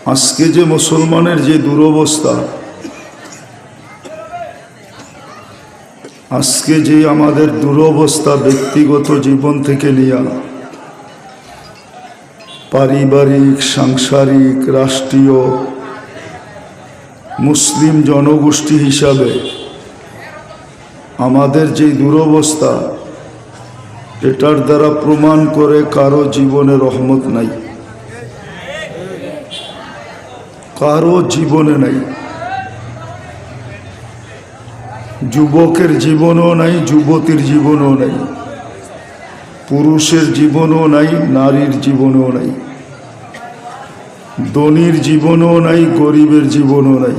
আজকে যে মুসলমানের যে দুরবস্থা, আজকে যে আমাদের দুরবস্থা ব্যক্তিগত জীবন থেকে নিয়ে পারিবারিক, সাংসারিক, রাষ্ট্রীয়, মুসলিম জনগোষ্ঠী হিসাবে আমাদের যে দুরবস্থা, এটার দ্বারা প্রমাণ করে কারো জীবনে রহমত নাই, কারো জীবনে নাই। যুবকের জীবনও নাই, যুবতীর জীবনও নাই, পুরুষের জীবনও নাই, নারীর জীবনও নাই, ধনীর জীবনও নাই, গরিবের জীবনও নাই।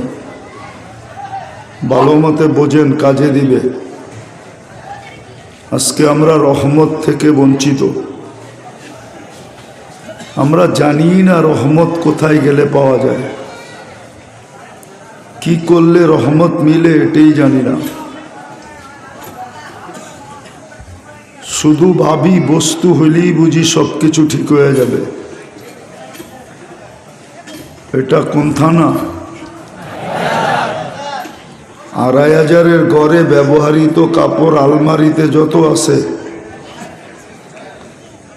ভালো মতে বোঝেন, কাজে দিবে। আজকে আমরা রহমত থেকে বঞ্চিত। আমরা জানি না রহমত কোথায় গেলে পাওয়া যায়, কি করলে রহমত মিলে এটাই জানি না। শুধু ভাবি বস্তু হইলেই বুঝি সব কিছু ঠিক হয়ে যাবে। এটা কোন থানা? ২৫০০-এর ঘরে ব্যবহৃত কাপড় আলমারিতে যত আছে,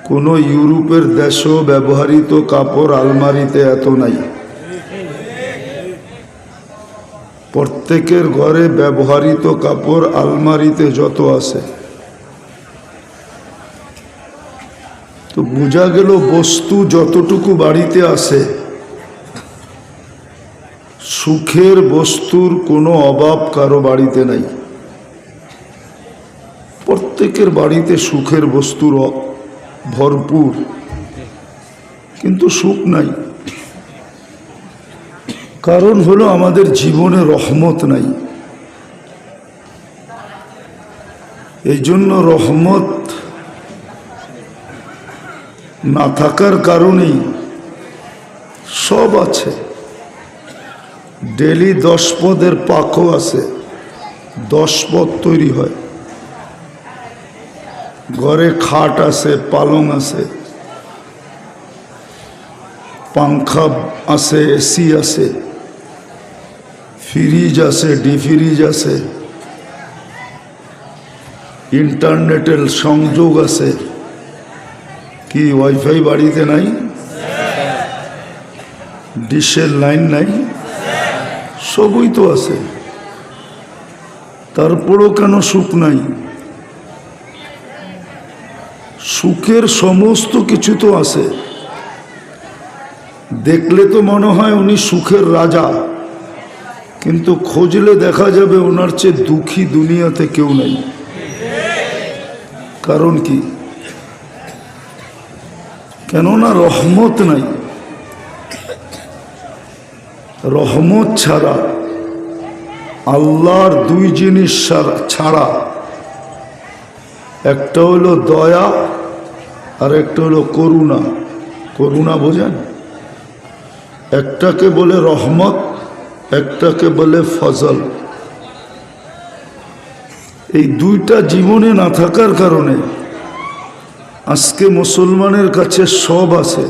কোনো ইউরোপের দেশেও ব্যবহৃত কাপড় আলমারিতে এত নাই। প্রত্যেকের ঘরে ব্যবহৃত কাপড় আলমারিতে যত আছে, তো বোঝা গেল বস্তু যতটুকু বাড়িতে আছে, সুখের বস্তুর কোনো অভাব কারো বাড়িতে নাই। প্রত্যেকের বাড়িতে সুখের বস্তুর ভরপুর, কিন্তু সুখ নাই। কারণ হলো আমাদের জীবনে রহমত নাই। এই জন্য রহমত না থাকার কারণেই সব আছে। ডেলি 10 পদের পাকও আছে, 10 পদ তৈরি হয়। ঘরে খাট আছে, পালং আছে, পাংখা আছে, এসি আছে, ফ্রিজ আছে, ডিফ্রিজ আছে, ইন্টারনেটের সংযোগ আছে। কি ওয়াইফাই বাড়িতে নাই? ডিশের লাইন নাই? সবই তো আছে। তারপরও কেন সুখ নাই? সুখের সমস্ত কিছু তো আছে। দেখলে তো মনে হয় উনি সুখের রাজা, কিন্তু খোঁজলে দেখা যাবে ওনার চেয়ে দুঃখী দুনিয়াতে কেউ নাই। কারণ কি? কেননা রহমত নাই। রহমত ছাড়া, আল্লাহর 2 জিনিস ছাড়া, একটা হলো দয়া আর একটা হলো করুণা। করুণা বোঝেন? একটাকে বলে রহমত, একটাকে বলে ফজল। এই 2টা জীবনে না থাকার কারণে আজকে মুসলমানের কাছে সব আছে।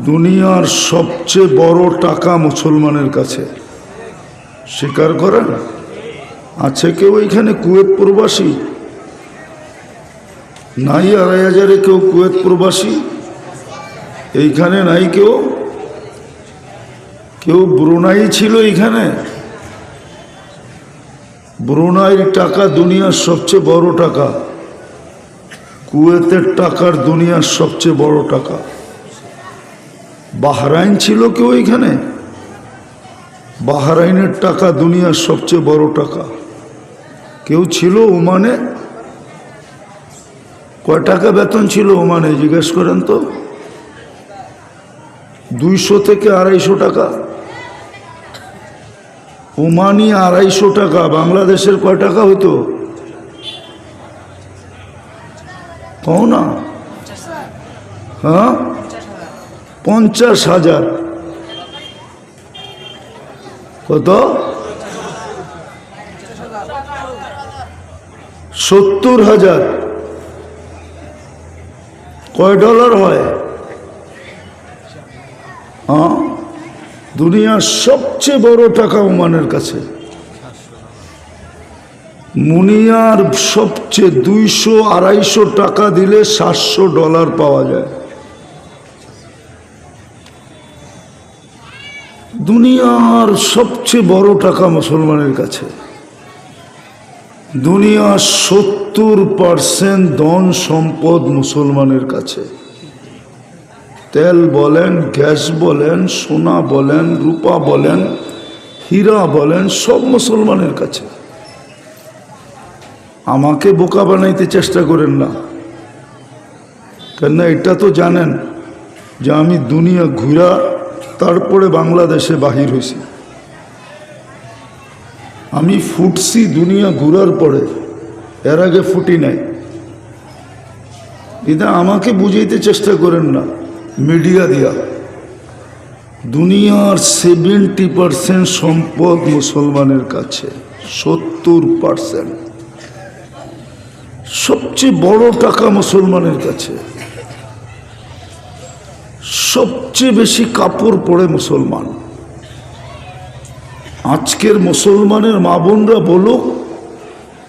দুনিয়ার সবচেয়ে বড় টাকা মুসলমানের কাছে, স্বীকার করেন? আছে কেউ এখানে কুয়েত প্রবাসী? নাই ২৫০০-এ কেউ কুয়েত প্রবাসী? এইখানে নাই কেউ? কেউ ব্রুনাই ছিল এইখানে? ব্রুনাইয়ের টাকা দুনিয়ার সবচেয়ে বড় টাকা। কুয়েতের টাকার দুনিয়ার সবচেয়ে বড় টাকা। বাহরাইন ছিল কেউ এখানে? বাহরাইনের টাকা দুনিয়ার সবচেয়ে বড় টাকা। কেউ ছিল ওমানে? কয় টাকা বেতন ছিল ওমানে জিজ্ঞেস করেন তো? 200 থেকে 250 টাকা। ওমানি 250 টাকা। বাংলাদেশের কয় টাকা হইতো? কও না। হ্যাঁ, 50,000। কত? 70,000। কয় ডলার হয়? দুনিয়ার সবচেয়ে বড় টাকা ওমানের কাছে। মুনিয়ার সবচেয়ে 200-250 টাকা দিলে $700 পাওয়া যায়। দুনিয়ার সবচেয়ে বড় টাকা মুসলমানের কাছে। দুনিয়ার 70% ধন সম্পদ মুসলমানের কাছে। তেল বলেন, গ্যাস বলেন, সোনা বলেন, রূপা বলেন, হীরা বলেন, সব মুসলমানের কাছে। আমাকে বোকা বানাইতে চেষ্টা করেন না, কেননা এটা তো জানেন যে আমি দুনিয়া ঘুরা তারপরে বাংলাদেশে বাহির হয়েছি। আমি ফুটছি দুনিয়া ঘুরার পরে, এর আগে ফুটি নাই। এটা আমাকে বুঝাইতে চেষ্টা করেন না মিডিয়া দিয়া। দুনিয়ার 70% সম্পদ মুসলমানের কাছে, 70%। সবচেয়ে বড় টাকা মুসলমানের কাছে। সবচেয়ে বেশি কাপড় পরে মুসলমান। আজকের মুসলমানের মা বোনরা বলুক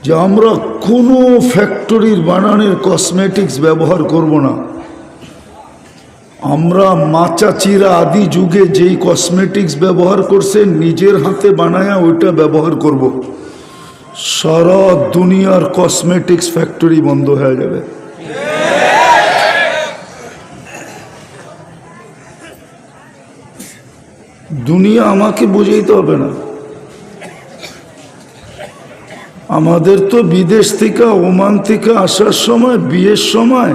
যে আমরা কোনো ফ্যাক্টরির বানানোর কসমেটিক্স ব্যবহার করব না। আমরা মাচাচিরা আদি যুগে যেই কসমেটিক্স ব্যবহার করছে নিজের হাতে বানায়া ওইটা ব্যবহার করব। সারা দুনিয়ার কসমেটিক্স ফ্যাক্টরি বন্ধ হয়ে যাবে। দুনিয়া আমাকে বুঝাইতে হবে না। আমাদের তো বিদেশ থেকে ওমান থেকে আসার সময়, বিয়ের সময়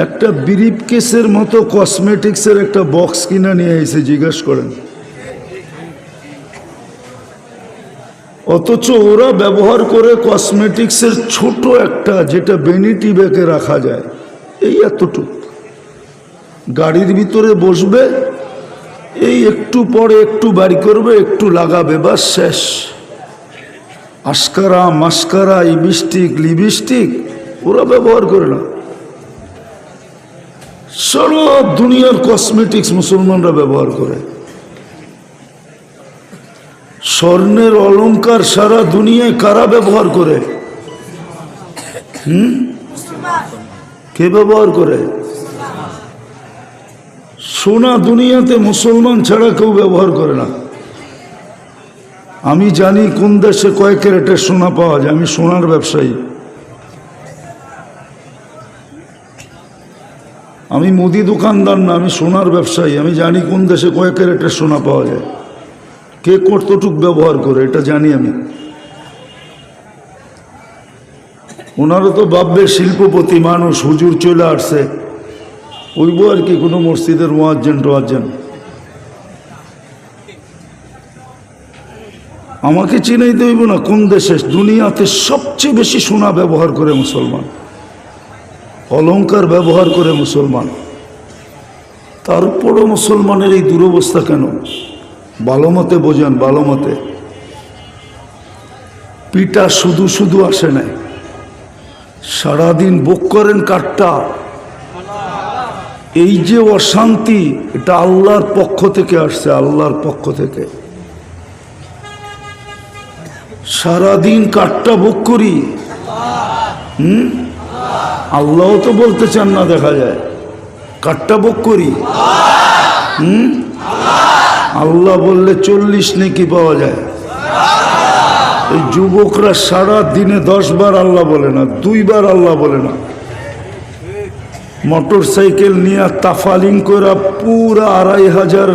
একটা ব্রিফ কেসের মতো কসমেটিক্সের একটা বক্স কিনা নিয়ে এসে জিজ্ঞাসা করেন। অথচ ওরা ব্যবহার করে কসমেটিক্সের ছোট একটা, যেটা ভ্যানিটি ব্যাগে রাখা যায়, এই এতটুক। গাড়ির ভিতরে বসবে, এই একটু পরে একটু বাড়ি করবে, একটু লাগাবে, বাস শেষ। আস্কারা, মাস্কারা, লিপস্টিক, লিপস্টিক ওরা ব্যবহার করে না। সারা দুনিয়ার কসমেটিক্স মুসলমানরা ব্যবহার করে। স্বর্ণের অলংকার সারা দুনিয়ায় কারা ব্যবহার করে? কে ব্যবহার করে? সোনা দুনিয়াতে মুসলমান ছাড়া কেউ ব্যবহার করে না। আমি জানি কোন দেশে কয় ক্যারেটের সোনা পাওয়া যায়। আমি সোনার ব্যবসায়ী। আমি মুদি দোকানদার না, আমি সোনার ব্যবসায়ী। আমি জানি কোন দেশে কয় ক্যারেটের সোনা পাওয়া যায়, কে কতটুক ব্যবহার করে, এটা জানি আমি। ওনারা তো ভাববে শিল্পপতি মানুষ, হুজুর চলে আসছে, ওইব আর কি কোনো মসজিদের মুয়াজ্জিন টুয়াজ্জিন। আমাকে চিনাইতে হইব না কোন দেশে। দুনিয়াতে সবচেয়ে বেশি সোনা ব্যবহার করে মুসলমান, অলংকার ব্যবহার করে মুসলমান। তারপরও মুসলমানের এই দুরবস্থা কেন? ভালো মতে বোঝেন, ভালো মতে। পিটা শুধু শুধু আসে নাই, সারাদিন ভোগ করেন কাঠটা। এই যে অশান্তি, এটা আল্লাহর পক্ষ থেকে আসছে, আল্লাহর পক্ষ থেকে। সারাদিন কাঠটা ভোগ করি। আল্লাহ তো বলতে চান না, দেখা যায় কাঠটা ভোগ করি। আল্লাহ বললে 40 নেকি পাওয়া যায়। এই যুবকরা সারা দিনে 10 বার আল্লাহ বলে না, 2 বার আল্লাহ বলে না। মোটর সাইকেল নিয়ে তাফালিং করে পুরা 2500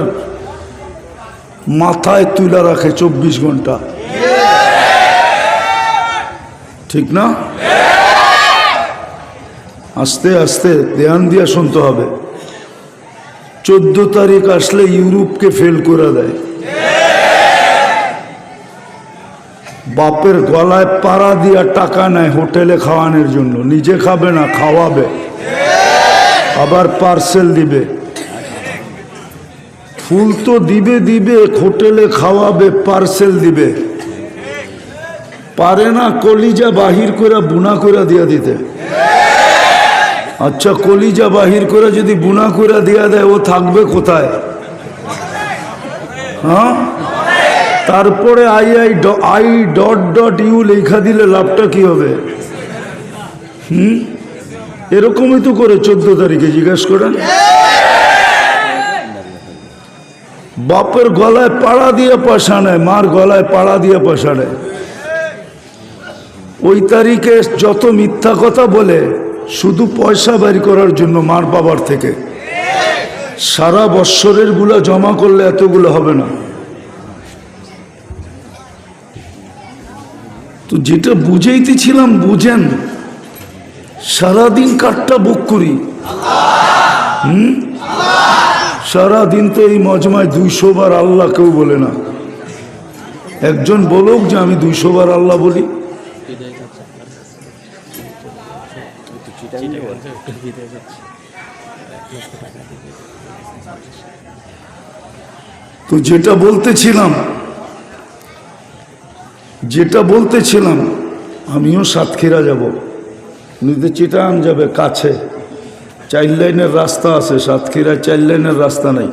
মাথায় তুলে রাখে 24 ঘন্টা। ঠিক না? আস্তে আস্তে ধ্যান দিয়ে শুনতে হবে। 14 তারিখ আসলে ইউরোপকে ফেল করে দেয়। বাপের গলায় পাড়া দিয়া টাকা নেয় হোটেলে খাওয়ানোর জন্য, নিজে খাবে না, খাওয়াবে, আবার পার্সেল দিবে। ফুল তো দিবে দিবে, হোটেলে খাওয়াবে, পার্সেল দিবে। পারে না কলিজা বাহির করে বুনা করে দিয়া দিতে। আচ্ছা, কলিজা বাহির করে যদি বুনা করে দিয়া দেয়, ও থাকবে কোথায়? হ্যাঁ, তারপরে I.U লেখা দিলে লাভটা কি হবে? এরকমই তো করে 14 তারিখে জিজ্ঞাসা করেন। বাপের গলায় পাড়া দিয়ে পয়সা নেয়, মার গলায় পাড়া দিয়ে পয়সা নেয়। ওই তারিখে যত মিথ্যা কথা বলে শুধু পয়সা বের করার জন্য মার বাবার থেকে, সারা বৎসরের গুলা জমা করলে এতগুলো হবে না। তো যেটা বুঝাইতেছিলাম বুঝেন, সারাদিন কাঠটা বুক করি। সারাদিন তো এই মজমায় 200 বার আল্লাহ কেউ বলে না। একজন বলুক যে আমি 200 বার আল্লাহ বলি। তো যেটা বলতেছিলাম আমিও সাতক্ষীরা যাব, নিজে চিটাগাং যাবে, কাছে 4 লাইনের রাস্তা আছে, সাতক্ষীরায় 4 লাইনের রাস্তা নাই।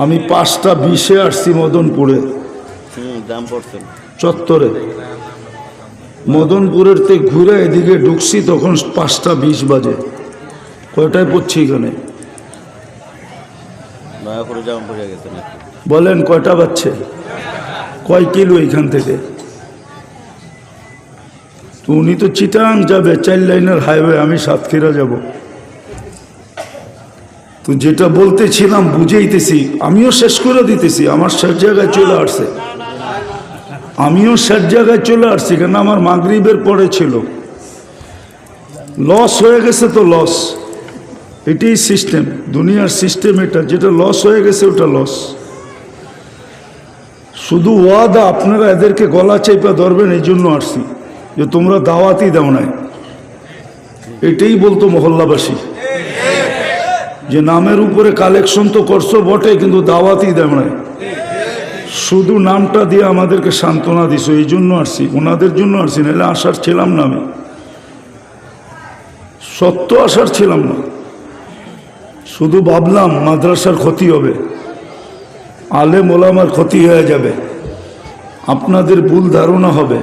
আমি 5টা 20-এ আসছি মদনপুরে চত্বরে, মদনপুরের থেকে ঘুরে এদিকে ঢুকছি তখন 5টা 20 বাজে। কয়টায় পড়ছি এখানে বলেন? কয়টা বাজছে? কয় কিলো এখান থেকে? তো উনি তো চিটাগাং যাবে, 4 লাইনের হাইওয়ে, আমি সাতক্ষীরা যাব। তো যেটা বলতেছিলাম বুঝাইতেছি, আমিও শেষ করে দিতেছি। আমার শেষ জায়গায় চলে আসছে, কেন আমার মাগরিবের পরে ছিল। লস হয়ে গেছে তো লস, এটাই সিস্টেম, দুনিয়ার সিস্টেম এটা। যেটা লস হয়ে গেছে ওটা লস। শুধু ওয়াদা, আপনারা এদেরকে গলা চেপা ধরবেন, এই জন্য আসছি যে তোমরা দাওয়াতই দাও নাই। এটাই বলতো মহল্লাবাসী, যে নামের উপরে কালেকশন তো করছো বটে, কিন্তু দাওয়াতই দাও নাই। শুধু নামটা দিয়ে আমাদেরকে সান্ত্বনা দিছো, এই জন্য আসছি, ওনাদের জন্য আসছি, নাহলে আসার ছিলাম না। আমি সত্য আসার ছিলাম না, শুধু ভাবলাম মাদ্রাসার ক্ষতি হবে, আলেম ওলামার ক্ষতি হয়ে যাবে, আপনাদের ভুল ধারণা হবে।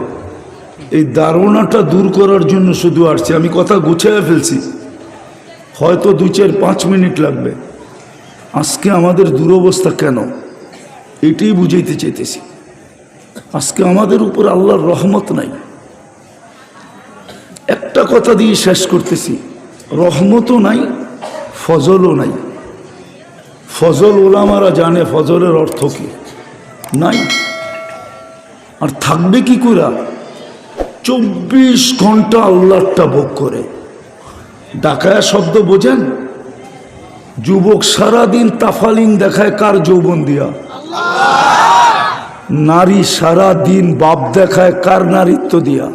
এই ধারণাটা দূর করার জন্য শুধু আসছি। আমি কথা গুছিয়ে ফেলছি, হয়তো 2-4-5 মিনিট লাগবে। আজকে আমাদের দুরবস্থা কেন, এটাই বুঝাইতে চাইতেছি। আজকে আমাদের উপর আল্লাহর রহমত নাই। একটা কথা দিয়ে শেষ করতেছি, রহমতও নাই, ফজলও নাই। ফজল ওলামারা জানে ফজলের অর্থ কি, নাই। আর থাকবে কি করে? 24 ঘন্টা আল্লাহটা ভোগ করে। ডাকায়া শব্দ বোঝেন? যুবক সারাদিন তাফালিং দেখায় কার যৌবন দিয়া? নারী সারাদিন বাপ দেখায় কার নারীত্ব দিয়া?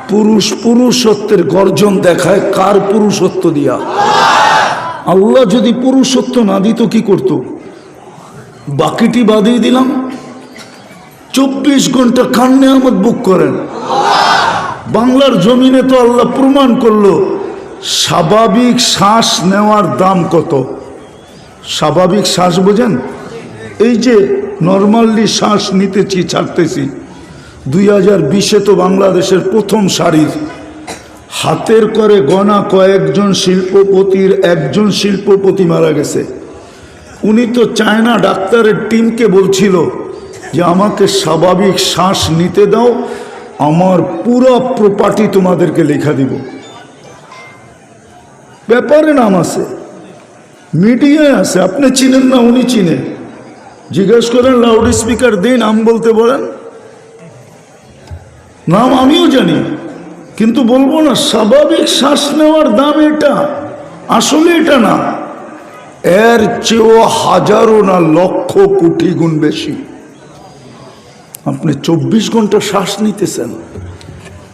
পুরুষ পুরুষত্বের গর্জন দেখায় কার পুরুষত্ব দিয়া? আল্লাহ যদি পুরুষত্ব না দিত কি করত? বাকিটি বাদিয়ে দিলাম। 24 ঘন্টা কার নেয়ামত বুক করেন। বাংলার জমিনে তো আল্লাহ প্রমাণ করলো স্বাভাবিক শ্বাস নেওয়ার দাম কত। স্বাভাবিক শ্বাস বোঝেন? এই যে নর্মালি শ্বাস নিতেছি ছাড়তেছি, 2020-এ তো বাংলাদেশের প্রথম সারির হাতের করে গণা কয়েকজন শিল্পপতির একজন শিল্পপতি মারা গেছে। উনি তো চায়না ডাক্তারের টিমকে বলছিল যে আমাকে স্বাভাবিক শ্বাস নিতে দাও, আমার পুরো প্রপার্টি তোমাদেরকে লেখা দিব। ব্যাপারে নাম আছে, মিডিয়ায় আছে, আপনি চিনেন না, উনি চিনে। জিজ্ঞেস করেন লাউড স্পিকার দিন, নাম বলতে বলেন, নাম আমিও জানি, কিন্তু বলবো না। স্বাভাবিক শ্বাস নেওয়ার দাম এটা, আসলে এটা না, এর চেয়েও হাজারো না লক্ষ কোটি গুণ বেশি। আপনি 24 ঘন্টা শ্বাস নিতেছেন,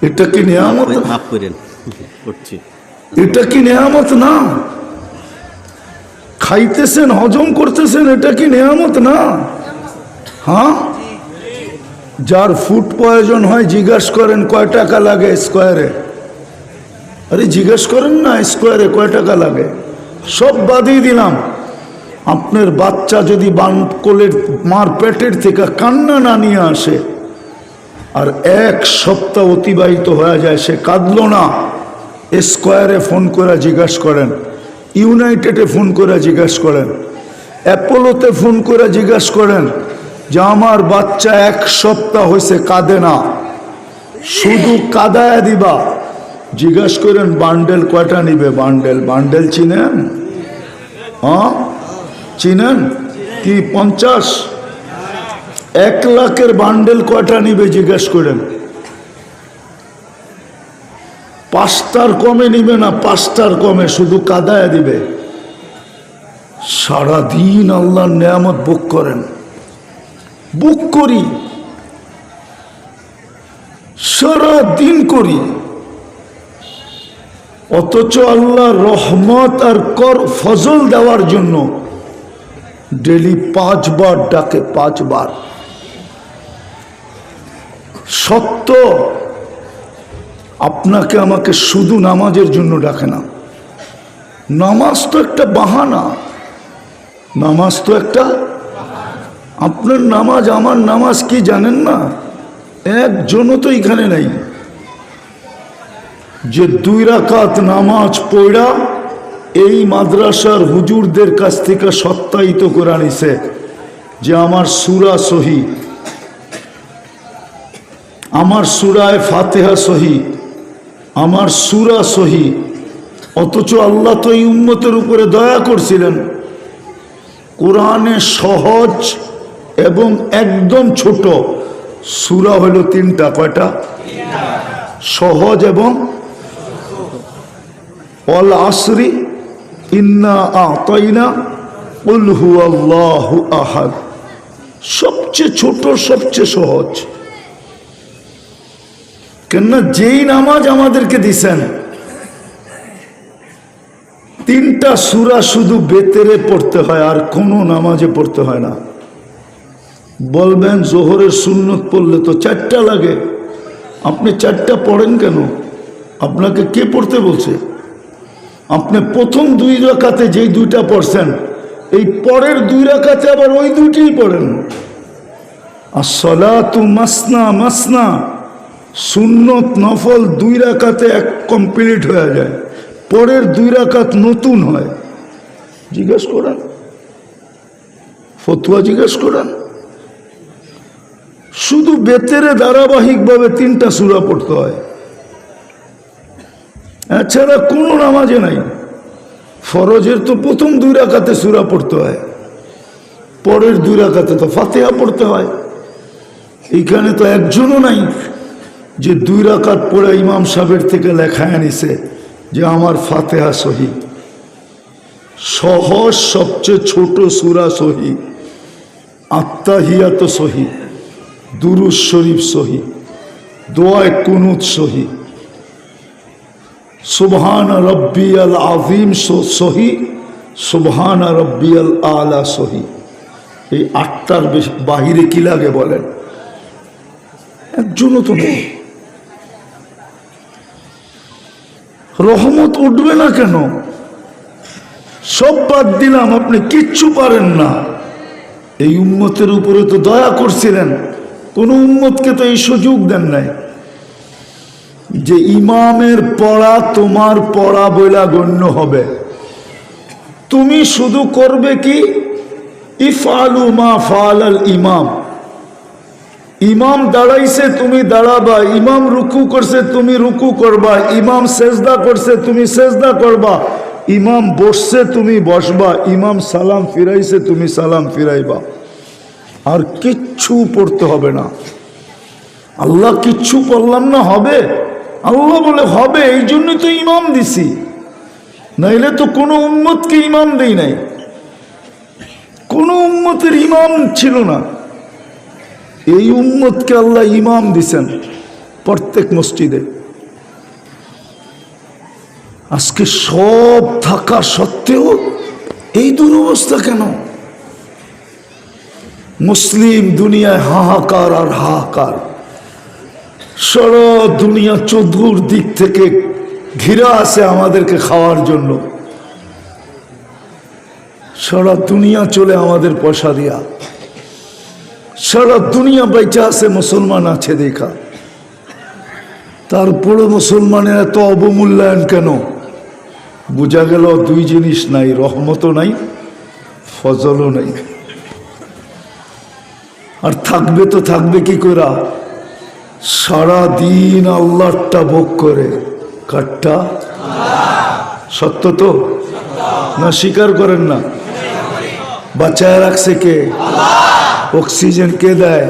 এটা কি নেয়ামত? এটা কি নেয়ামত না? খাইতেছেন, হজম করতেছেন, এটা কি নেয়ামত না? হ্যাঁ, যার ফুড প্রয়োজন হয় জিজ্ঞেস করেন কয় টাকা লাগে স্কোয়ারে। আরে জিজ্ঞেস করেন না স্কোয়ারে কয় টাকা লাগে। সব বাদিয়ে দিলাম, আপনার বাচ্চা যদি কোলের মার পেটের থেকে কান্না না নিয়ে আসে আর 1 সপ্তাহ অতিবাহিত হয়ে যায়, সে কাঁদল না, স্কয়ারে ফোন করে জিজ্ঞাসা করেন, ইউনাইটেডে ফোন করে জিজ্ঞাসা করেন, অ্যাপোলোতে ফোন করে জিজ্ঞাসা করেন যে আমার বাচ্চা 1 সপ্তাহ হয়েছে কাঁদে না, শুধু কাঁদায়া দিবা। জিজ্ঞাসা করেন বান্ডেল কয়টা নিবে? বান্ডেল চিনেন? হ্যাঁ চিনেন কি? 50? 1 লাখের বান্ডেল কয়টা নিবে জিজ্ঞাসা করেন। 5টার কমে নিবে না, 5টার কমে, শুধু কাদায়া দিবে। সারাদিন আল্লাহর নেয়ামত ভোগ করেন, ভোগ করি, সারাদিন করি, অথচ আল্লাহ রহমত আর ফজল দেওয়ার জন্য ডেলি 5 বার ডাকে, 5 বার। সত্য আপনাকে আমাকে শুধু নামাজের জন্য ডাকে না। নামাজ তো একটা বাহানা, নামাজ তো একটা, আপনার নামাজ আমার নামাজ কি জানেন না? একজনও তো এখানে নাই যে 2 রাকাত নামাজ পড়া এই মাদ্রাসার হুজুরদের কাছ থেকে সত্যায়িত করে নিছে যে আমার সূরা সহি, আমার সূরায়ে ফাতিহা সহি, আমার সূরা সহি। অথচ আল্লাহ তো এই উম্মতের উপরে দয়া করছিলেন, কোরআনে সহজ এবং একদম ছোট সূরা হলো 3টা। কয়টা? সহজ এবং ওয়াল আসরি ইন্না আ'তাইনা কুল হুয়াল্লাহু আহাদ, সবচেয়ে ছোট, সবচেয়ে সহজ। কেননা যেই নামাজ আমাদেরকে দিছেন 3টা সূরা শুধু বেতেরে পড়তে হয়, আর কোনো নামাজে পড়তে হয় না। বলবেন জোহরের সুন্নত পড়লে তো 4টা লাগে, আপনি 4টা পড়েন কেন? আপনাকে কে পড়তে বলছে? আপনি প্রথম 2 রাকাতে যেই 2টা পড়ছেন, এই পরের 2 রাকাতে আবার ওই 2টিই পড়েন। আসসালাতু মাসনা মাসনা, সুন্নত নফল 2 রাকাতে কমপ্লিট হয়ে যায়, পরের 2 রাকাত নতুন হয়। জিজ্ঞেস করেন, ফতোয়া জিজ্ঞেস করেন। শুধু বেতেরে ধারাবাহিকভাবে 3টা সূরা পড়তে হয়, এছাড়া কোনো নামাজে নাই। ফরজের তো প্রথম 2 রাকাতে সূরা পড়তে হয়, পরের 2 রাকাতে তো ফাতিহা পড়তে হয়। এইখানে তো একজনও নাই যে 2 রাকাত পড়ে ইমাম সাহেবের থেকে লেখায় আনিছে যে আমার ফাতিহা সহি। সহজ সবচেয়ে ছোট সূরা সহি, আত্তাহিয়াত সহি, দুরুদ শরীফ সহি, দোয়ায়ে কুনুত সহি, সুবহান রব্বিয়াল আযীম সহি, সুবহান রব্বিয়াল আলা সহি। এই 8টার বাহিরে কি লাগে বলেন? একজনও তো নেই। রহমত উঠবে না কেন? সব বাদ দিলাম, আপনি কিচ্ছু পারেন না। এই উম্মতের উপরে তো দয়া করছিলেন, কোন উম্মতকে তো এই সুযোগ দেন নাই যে ইমামের পড়া তোমার পড়া বইলা গণ্য হবে। তুমি শুধু করবে কি? ইফআলু মা ফাআলাল ইমাম। ইমাম দাঁড়াইছে, তুমি দাঁড়াবা। ইমাম রুকু করছে, তুমি রুকু করবা। ইমাম সেজদা করছে, তুমি সেজদা করবা। ইমাম বসছে, তুমি বসবা। ইমাম সালাম ফিরাইছে, তুমি সালাম ফিরাইবা। আর কিচ্ছু পড়তে হবে না। আল্লাহ কিচ্ছু পড়লাম না হবে? আল্লাহ বলে হবে, এই জন্যই তো ইমাম দিছি, নাইলে তো কোনো উম্মতকে ইমাম দেই নাই। কোনো উম্মতের ইমাম ছিল না, এই উম্মতকে আল্লাহ ইমাম দিছেন প্রত্যেক মসজিদে। আজকে সব থাকা সত্ত্বেও এই দুরবস্থা কেন? মুসলিম দুনিয়ায় হাহাকার আর হাহাকার। সারা দুনিয়া চতুর্দিক থেকে ঘিরা আছে আমাদেরকে খাওয়ার জন্য। সারা দুনিয়া চলে আমাদের পয়সা দিয়া, সারা দুনিয়া বেঁচে আছে মুসলমান আছে দেখা, তারপরে মুসলমানের এত অবমূল্যায়ন কেন? বোঝা গেল দুই জিনিস নাই, রহমতও নাই, ফজলও নাই। আর থাকবে তো থাকবে কি করে? সারা দিন আল্লাহটা ভোগ করে। কারটা? সত্য তো না? স্বীকার করেন না? বাঁচায় রাখছে কে? অক্সিজেন কে দেয়?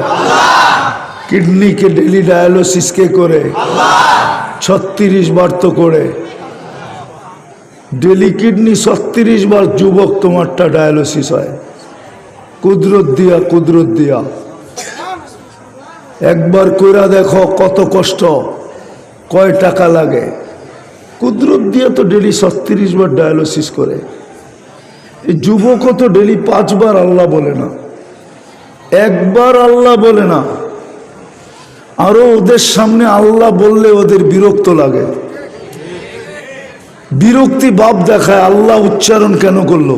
কিডনি কে ডেলি ডায়ালিসিস কে করে? 36 বার তো করে ডেলি কিডনি 36 বার। যুবক তোমারটা ডায়ালিসিস হয় কুদরত দিয়া, কুদরত দিয়া। একবার কইরা দেখো কত কষ্ট, কয় টাকা লাগে। কুদরত দিয়া তো ডেলি 36 বার ডায়ালিসিস করে। এই যুবকও তো ডেলি 5 বার আল্লাহ বলে না, একবার আল্লাহ বলে না। আরো ওদের সামনে আল্লাহ বললে ওদের বিরক্ত লাগে, বিরক্তি ভাব দেখায়। আল্লাহ উচ্চারণ কেন করলো?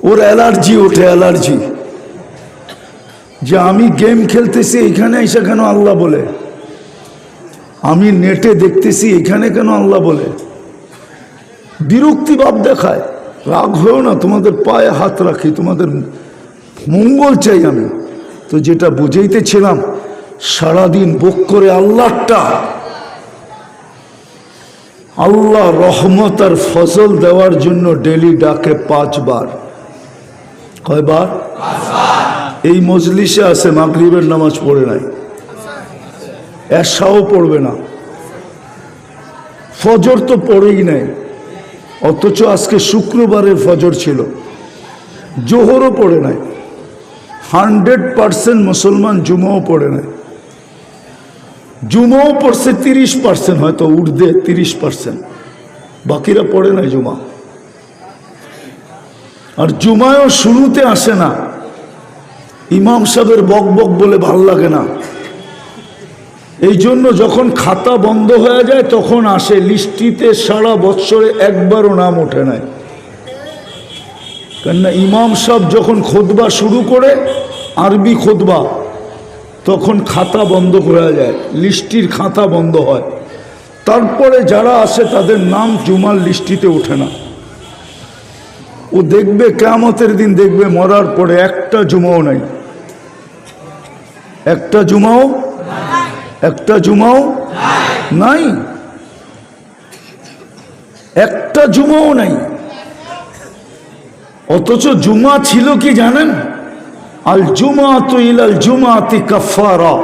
ওর অ্যালার্জি ওঠে, অ্যালার্জি। যে আমি গেম খেলতেছি এখানে এসে কেন আল্লাহ বলে, আমি নেটে দেখতেছি এখানে কেন আল্লাহ বলে, বিরক্তি ভাব দেখায়। রাগ হয়েও না, তোমাদের পায়ে হাত রাখি, তোমাদের মঙ্গল চাই আমি। তো যেটা বুঝাইতেছিলাম, সারাদিন ভোগ করে আল্লাহটা, আল্লাহ রহমত আর ফজল দেওয়ার জন্য ডেলি ডাকে 5 বার। কয়বার? এই মজলিসে আছে, মাগরিবের নামাজ পড়ে নাই, এশাও পড়বে না, ফজর তো পড়েই নাই। অথচ আজকে শুক্রবারের ফজর ছিল, জোহরও পড়ে নাই। 100% মুসলমান জুমাও পড়ে নাই। জুমাও পড়ছে 30%, হয়তো উর্দে 30%, বাকিরা পড়ে নাই জুমা। আর জুমায়ও শুরুতে আসে না, ইমাম সাহেবের বক বক বলে ভাল লাগে না। এই জন্য যখন খাতা বন্ধ হয়ে যায় তখন আসে। লিস্টিতে সারা বৎসরে একবারও নাম ওঠে নাই। কেননা ইমাম সাহেব যখন খুতবা শুরু করে, আরবি খুতবা, তখন খাতা বন্ধ হয়ে যায়, লিস্টির খাতা বন্ধ হয়। তারপরে যারা আসে তাদের নাম জুমার লিস্টিতে ওঠে না। ও দেখবে কিয়ামতের দিন দেখবে মরার পরে একটা জুমাও নাই, একটা জুমাও, একটা জুমাও নাই, একটা জুমাও নাই। অথচ জুমা ছিল কি জানেন? আল জুমাতু ইলাল জুমাতি কাফারা।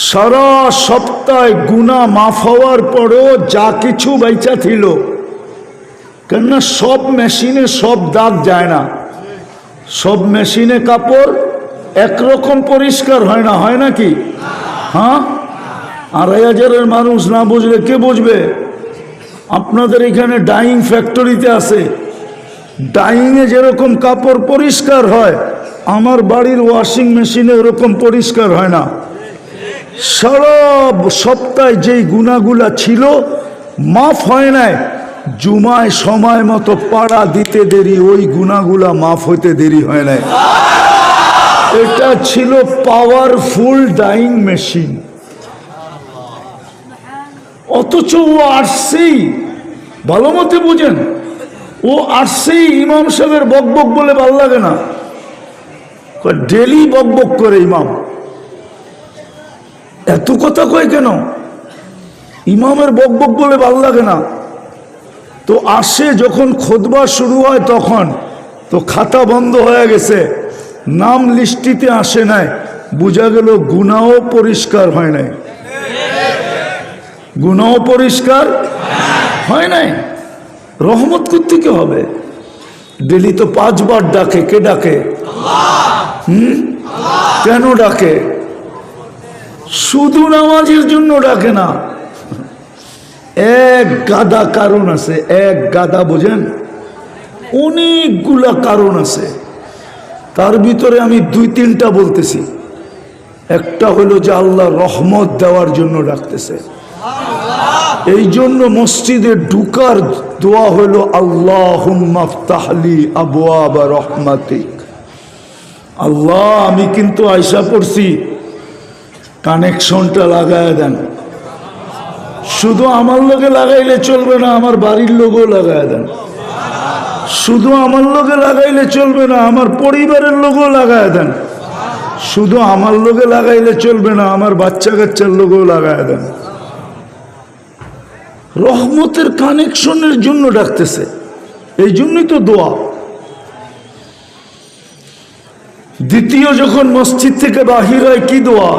সারা সপ্তাহে গুনাহ মাফ হওয়ার পরেও যা কিছু বাইচা ছিল, কেননা সব মেশিনে সব দাগ যায় না, সব মেশিনে কাপড় একরকম পরিষ্কার হয় না, হয় নাকি? হ্যাঁ, 2,500-এর মানুষ না বুঝলে কে বুঝবে? আপনাদের এখানে ডাইং ফ্যাক্টরিতে আছে, ডাইংয়ে যেরকম কাপড় পরিষ্কার হয়, আমার বাড়ির ওয়াশিং মেশিনে ওরকম পরিষ্কার হয় না। সারা সপ্তাহে যেই গুনাহগুলা ছিল মাফ হয় নাই, জুমায় সময় মতো পাড়া দিতে দেরি, ওই গুনাহগুলা মাফ হইতে দেরি হয় নাই। এটা ছিল পাওয়ারফুল ডাইং মেশিন। অথচ ও আসছেই, ভালো মতে বুঝেন, ও আসছেই ইমাম সাহেবের বক বক বলে ভাল লাগে না। ডেলি বক বক করে ইমাম, এত কথা কয় কেন? ইমামের বক বক বলে ভাল লাগে না। তো আসে যখন খুতবা শুরু হয় তখন তো খাতা বন্ধ হয়ে গেছে, নাম লিস্টিতে আসে নাই, বোঝা গেল গুনাহ পরিষ্কার হয় নাই, গুনাহ পরিষ্কার হয় নাই। রহমত করতে কি হবে? ডেলি তো 5 বার ডাকে। কে ডাকে? কেন ডাকে? শুধু নামাজের জন্য ডাকে না, এক গাদা কারণ আছে। এক গাদা বোঝেন, অনেকগুলা কারণ আছে। তার ভিতরে আমি 2-3টা বলতেছি। একটা হলো যে আল্লাহ রহমত দেওয়ার জন্য ডাকতেছে, এই জন্য মসজিদে ঢুকার দোয়া হলো আল্লাহুম্মা ফতাহলি আবওয়াবা রহমাতিক। আল্লাহ আমি কিন্তু আয়সা পড়ছি, কানেকশনটা লাগায় দেন। শুধু আমার লোকে লাগাইলে চলবে না, আমার বাড়ির লোকও লাগায় দেন। শুধু আমার লোকে লাগাইলে চলবে না, আমার পরিবারের লোকও লাগায় দেন। শুধু আমার লোকে লাগাইলে চলবে না, আমার বাচ্চা কাচ্চার লোকও লাগায় দেন। রহমতের কানেকশনের জন্য ডাকতেছে, এই জন্যই তো দোয়া। দ্বিতীয় যখন মসজিদ থেকে বাহির হয় কি দোয়া?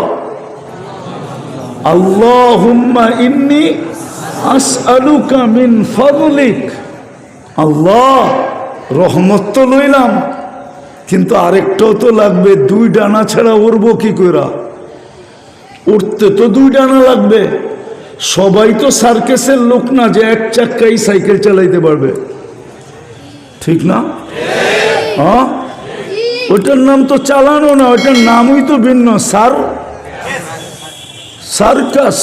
আল্লাহুম্মা ইন্নী আসআলুকা মিন ফাদলিক। আল্লাহ রহমত তো লইলাম, কিন্তু আরেকটাও তো লাগবে। দুই ডানা ছাড়া উড়বো কি করে? উঠতে তো দুই ডানা লাগবে। সবাই তো সার্কেসের লোক না যে এক চাক্কাই সাইকেল চালাইতে পারবে, ঠিক না? হ্যাঁ, ওটার নাম তো চালানো না, ওটার নামই তো ভিন্ন, সার্কাস।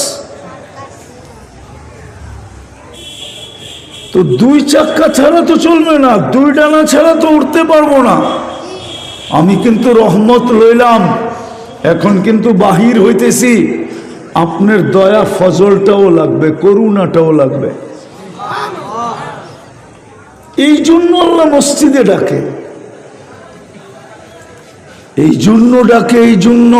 তো দুই চাক্কা ছাড়া তো চলবে না, দুই ডানা ছাড়া তো উঠতে পারবো না। আমি কিন্তু রহমত লইলাম, এখন কিন্তু বাহির হইতেছি। আপনার দয়া ফজলটাও লাগবে, করুণাটাও লাগবে। এই জন্য আল্লাহ মসজিদে ডাকে, এই জন্য ডাকে, এই জন্য